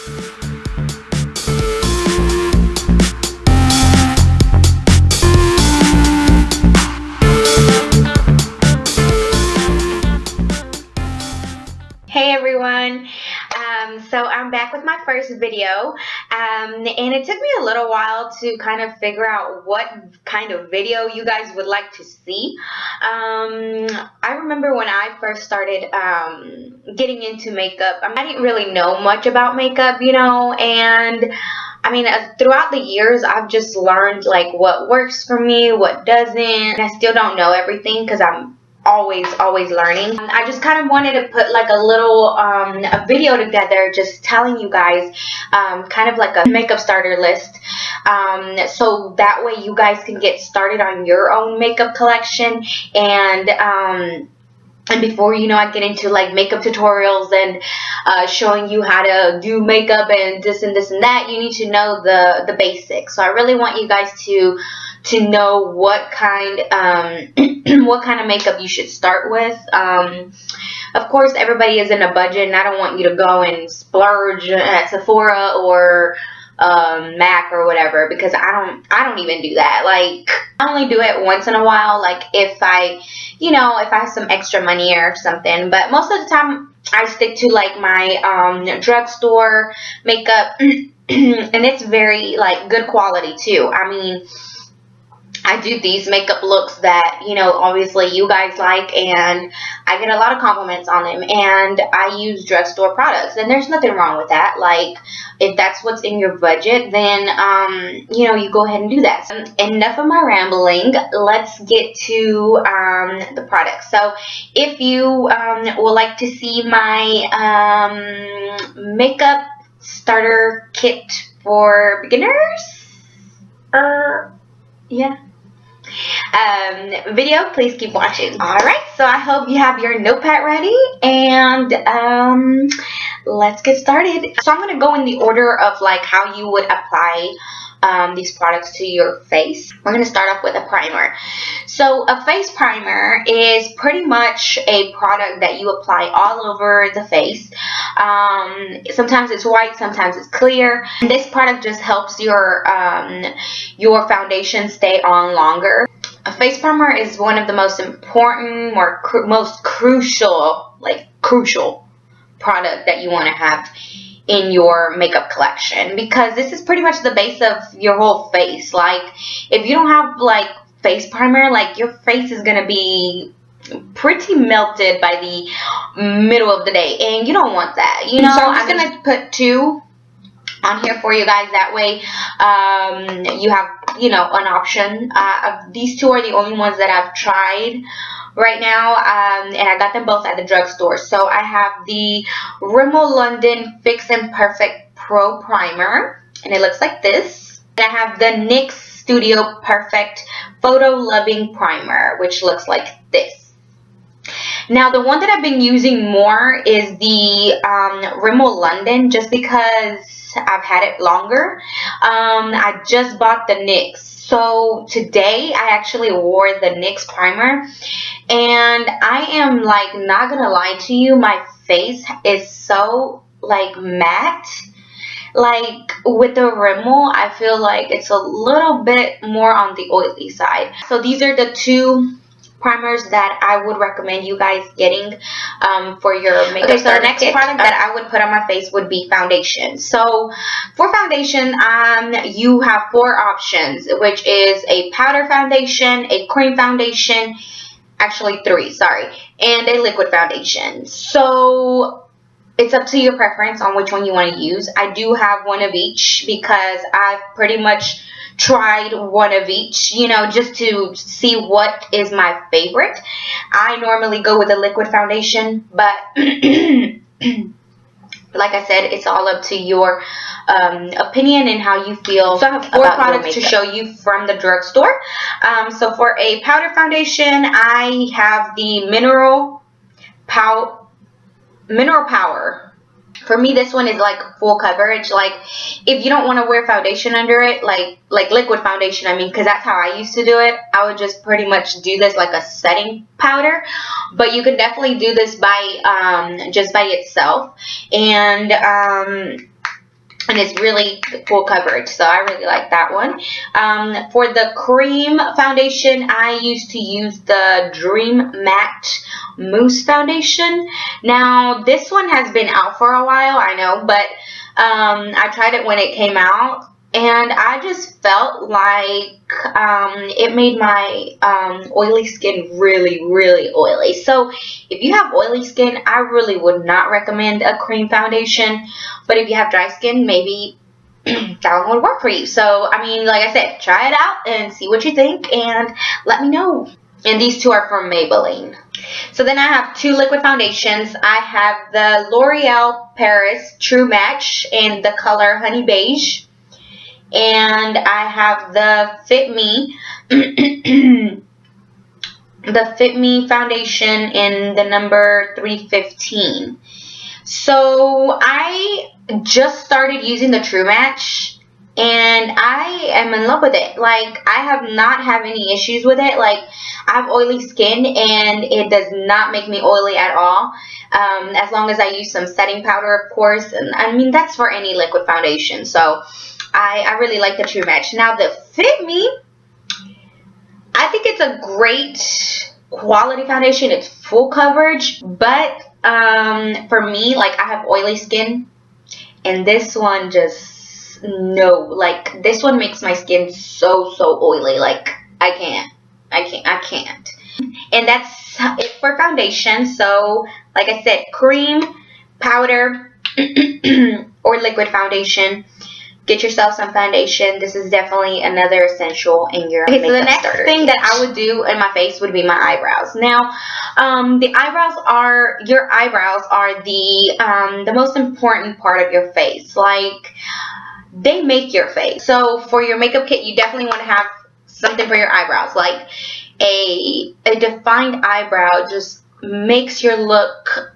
Hey everyone, so I'm back with my first video, and it took me a little while to kind of figure out what kind of video you guys would like to see. I remember when I first started getting into makeup, I didn't really know much about makeup, and I mean, throughout the years, I've just learned like what works for me, what doesn't, and I still don't know everything because I'm always learning. I just kind of wanted to put like a little a video together just telling you guys kind of like a makeup starter list, so that way you guys can get started on your own makeup collection. And before I get into like makeup tutorials and showing you how to do makeup and this and that, you need to know the basics. So I really want you guys to know what kind what kind of makeup you should start with. Of course, everybody is in a budget, and I don't want you to go and splurge at Sephora or MAC or whatever, because I don't even do that. Like, I only do it once in a while, like if I have some extra money or something. But most of the time I stick to like my drugstore makeup and it's very like good quality too. I mean, I do these makeup looks that, obviously you guys like, and I get a lot of compliments on them, and I use drugstore products, and there's nothing wrong with that. Like, if that's what's in your budget, then, you go ahead and do that. So, enough of my rambling. Let's get to the products. So, if you would like to see my makeup starter kit for beginners, yeah, video, please keep watching. Alright, so I hope you have your notepad ready, and let's get started. So I'm going to go in the order of like how you would apply these products to your face. We're going to start off with a primer. So a face primer is pretty much a product that you apply all over the face. Sometimes it's white, sometimes it's clear. And this product just helps your foundation stay on longer. A face primer is one of the most important, most crucial product that you want to have in your makeup collection, because this is pretty much the base of your whole face. Like, if you don't have like face primer, like your face is gonna be pretty melted by the middle of the day, and you don't want that. So I'm just gonna put 2 on here for you guys. That way you have an option. These 2 are the only ones that I've tried right now, and I got them both at the drugstore. So I have the Rimmel London Fix&Perfect Pro Primer, and it looks like this. And I have the NYX Studio Perfect Photoloving Primer, which looks like this. Now, the one that I've been using more is the Rimmel London, just because I've had it longer. I just bought the NYX. So today I actually wore the NYX primer, and I am like not gonna lie to you, my face is so like matte. Like with the Rimmel, I feel like it's a little bit more on the oily side. So these are the 2 primers that I would recommend you guys getting for your makeup. Okay, so the next product that I would put on my face would be foundation. So for foundation, you have 4 options, which is a powder foundation, a cream foundation, actually 3, sorry, and a liquid foundation. So it's up to your preference on which one you want to use. I do have one of each because I've pretty much tried one of each, just to see what is my favorite. I normally go with a liquid foundation, but like I said, it's all up to your opinion and how you feel. So I have 4 products to show you from the drugstore. So for a powder foundation, I have the Mineral Power. For me, this one is like full coverage. Like, if you don't want to wear foundation under it, like liquid foundation, I mean, because that's how I used to do it, I would just pretty much do this like a setting powder. But you can definitely do this by just by itself. And and it's really full coverage, so I really like that one. For the cream foundation, I used to use the Dream Matte Mousse foundation. Now this one has been out for a while, I know, but I tried it when it came out, and I just felt like it made my oily skin really, really oily. So if you have oily skin, I really would not recommend a cream foundation. But if you have dry skin, maybe that one would work for you. So, I mean, like I said, try it out and see what you think and let me know. And these two are from Maybelline. So then I have two liquid foundations. I have the L'Oreal Paris True Match in the color Honey Beige. And I have the Fit Me, the Fit Me foundation in the number 315. So I just started using the True Match, and I am in love with it. Like, I have not had any issues with it. Like, I have oily skin, and it does not make me oily at all. As long as I use some setting powder, of course. And I mean, that's for any liquid foundation. So I really like the True Match. Now the Fit Me, I think it's a great quality foundation. It's full coverage, but for me, like, I have oily skin, and this one just, no, like, this one makes my skin so oily. Like, I can't. And that's it for foundation. So like I said, cream, powder, or liquid foundation. Get yourself some foundation. This is definitely another essential in your makeup. Okay, so the next thing that I would do in my face would be my eyebrows. Now, your eyebrows are the most important part of your face. Like, they make your face. So for your makeup kit, you definitely want to have something for your eyebrows. Like a defined eyebrow just makes your look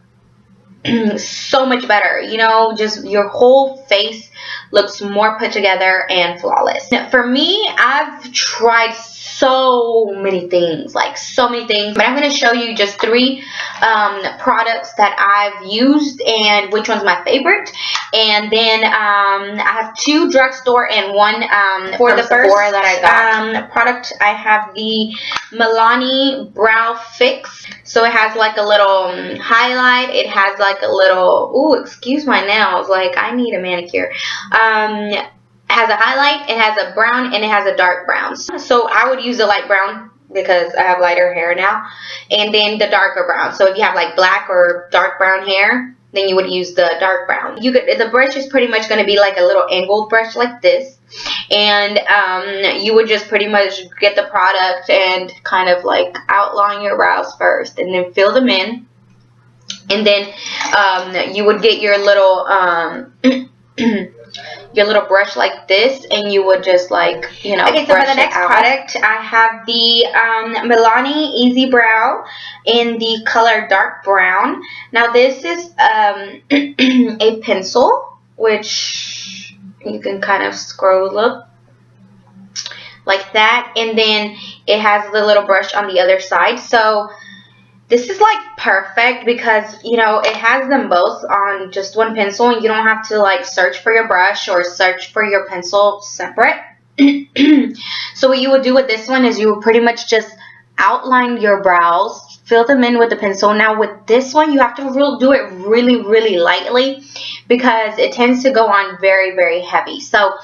so much better. You know, just your whole face looks more put together and flawless. Now, for me, I've tried so many things, but I'm going to show you just 3 products that I've used and which one's my favorite. And then I have 2 drugstore and 1 for the first Sephora that I got. Product, I have the Milani Brow Fix. So it has like a little highlight. It has like a little, ooh, excuse my nails, like I need a manicure. It has a highlight, it has a brown, and it has a dark brown. So I would use the light brown because I have lighter hair now, and then the darker brown. So if you have like black or dark brown hair, then you would use the dark brown. The brush is pretty much going to be like a little angled brush like this, and you would just pretty much get the product and kind of like outline your brows first, and then fill them in, and then you would get your little your little brush like this, and you would just, like, you know, okay, so for the next product, I have the Milani Easy Brow in the color dark brown. Now this is a pencil, which you can kind of scroll up like that, and then it has the little brush on the other side. So this is like perfect because, you know, it has them both on just one pencil, and you don't have to like search for your brush or search for your pencil separate. So what you would do with this one is you would pretty much just outline your brows, fill them in with the pencil. Now with this one, you have to do it really, really lightly because it tends to go on very, very heavy. So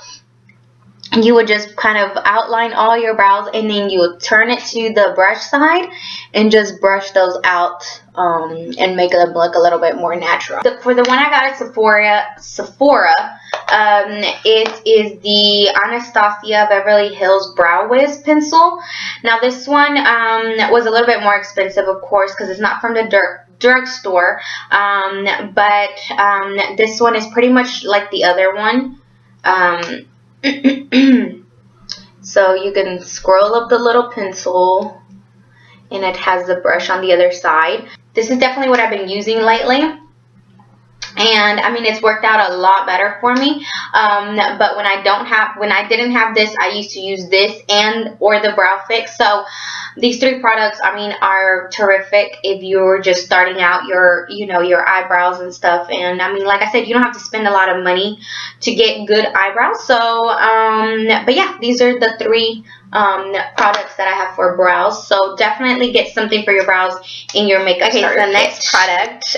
you would just kind of outline all your brows, and then you would turn it to the brush side and just brush those out and make them look a little bit more natural. For the one I got at Sephora, it is the Anastasia Beverly Hills Brow Wiz pencil. Now this one was a little bit more expensive, of course, because it's not from the drugstore, but this one is pretty much like the other one. So you can scroll up the little pencil, and it has the brush on the other side. This is definitely what I've been using lately. and I mean, it's worked out a lot better for me. But when I didn't have this, I used to use this and or the Brow Fix. So these three products, I mean, are terrific if you're just starting out your, your eyebrows and stuff. And I mean, like I said, you don't have to spend a lot of money to get good eyebrows. So, but yeah, these are the three products that I have for brows. So definitely get something for your brows in your makeup starter. Okay, so the next product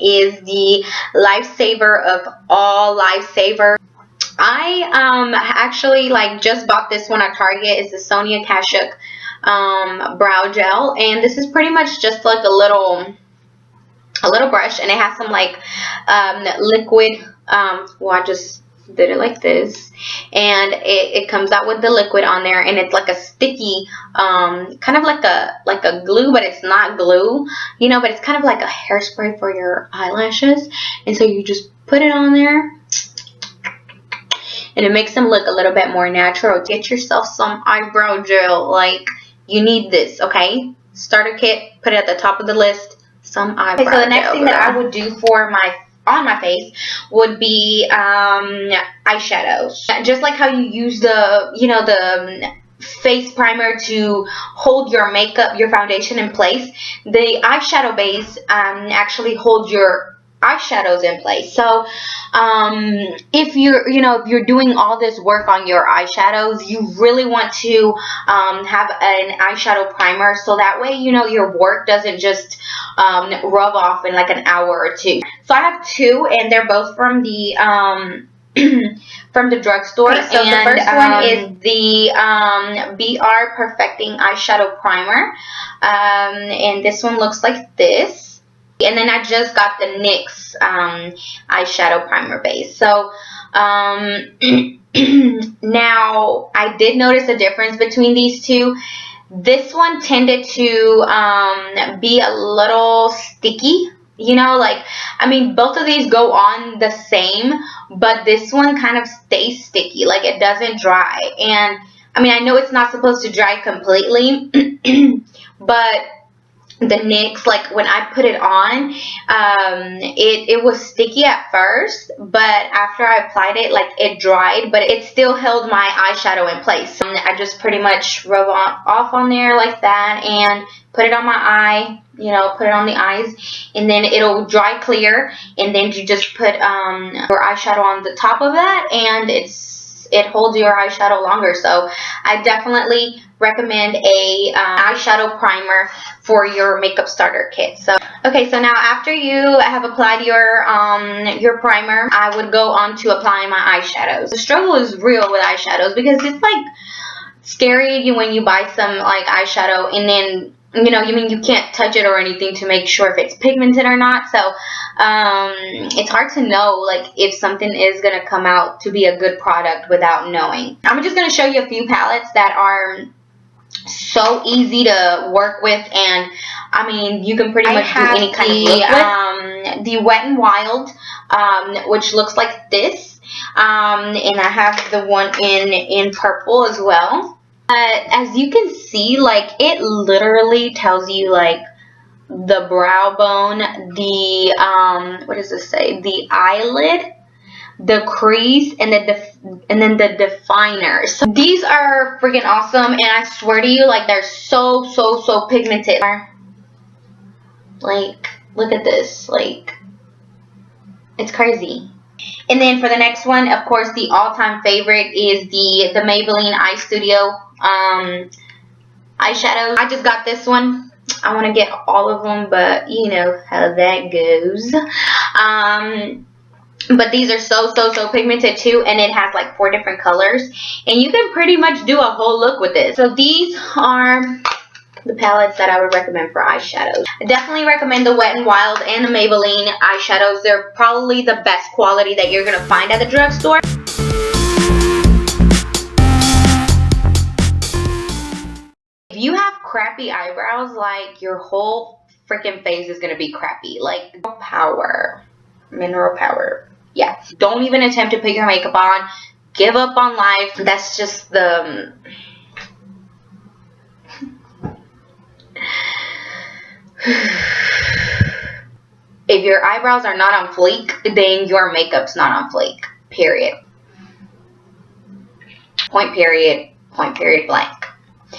is the Lifesaver of all Lifesaver. I actually just bought this one at Target. It's the Sonia Kashuk brow gel, and this is pretty much just like a little brush, and it has some liquid. Well, I just did it like this, and it comes out with the liquid on there, and it's like a sticky kind of like a glue, but it's not glue, but it's kind of like a hairspray for your eyelashes. And so you just put it on there, and it makes them look a little bit more natural. Get yourself some eyebrow gel. Like, you need this, okay? Starter kit, put it at the top of the list. Some eyebrow gel. Okay, so the next thing that I would do for on my face would be eyeshadows. Just like how you use the face primer to hold your makeup, your foundation in place, the eyeshadow base actually holds your eyeshadows in place. So if you're doing all this work on your eyeshadows, you really want to have an eyeshadow primer, so that way your work doesn't just rub off in like an hour or two. So I have two, and they're both from the from the drugstore. Okay, so the first one is the BR Perfecting Eyeshadow Primer, and this one looks like this. And then I just got the NYX eyeshadow primer base. So now I did notice a difference between these two. This one tended to be a little sticky. I mean, both of these go on the same, but this one kind of stays sticky. Like, it doesn't dry. And I mean, I know it's not supposed to dry completely, but the NYX, like when I put it on, it was sticky at first, but after I applied it, like, it dried, but it still held my eyeshadow in place. So I just pretty much rub off on there like that and put it on my eye, put it on the eyes, and then it'll dry clear, and then you just put your eyeshadow on the top of that, and it holds your eyeshadow longer. So I definitely recommend a eyeshadow primer for your makeup starter kit. So okay, so now after you have applied your primer, I would go on to applying my eyeshadows. The struggle is real with eyeshadows because it's like scary when you buy some like eyeshadow, and then you can't touch it or anything to make sure if it's pigmented or not. So it's hard to know like if something is going to come out to be a good product without knowing. I'm just going to show you a few palettes that are so easy to work with, and I mean, you can pretty much do any kind of look with. The Wet n Wild, which looks like this, and I have the one in purple as well. As you can see, like, it literally tells you like the brow bone, the what does this say? The eyelid, the crease, and then the definer. So these are freaking awesome, and I swear to you, like, they're so pigmented. Like, look at this, like, it's crazy. And then for the next one, of course, the all-time favorite is the Maybelline Eye Studio eyeshadows. I just got this one. I want to get all of them, but you know how that goes. But these are so pigmented too, and it has like 4 different colors, and you can pretty much do a whole look with this. So these are the palettes that I would recommend for eyeshadows. I definitely recommend the Wet n Wild and the Maybelline eyeshadows. They're probably the best quality that you're gonna find at the drugstore. If you have crappy eyebrows, like, your whole freaking face is gonna be crappy. Like, mineral power. Yeah, don't even attempt to put your makeup on. Give up on life. That's just the if If your eyebrows are not on fleek, then your makeup's not on fleek. Period. Point period. Point period blank.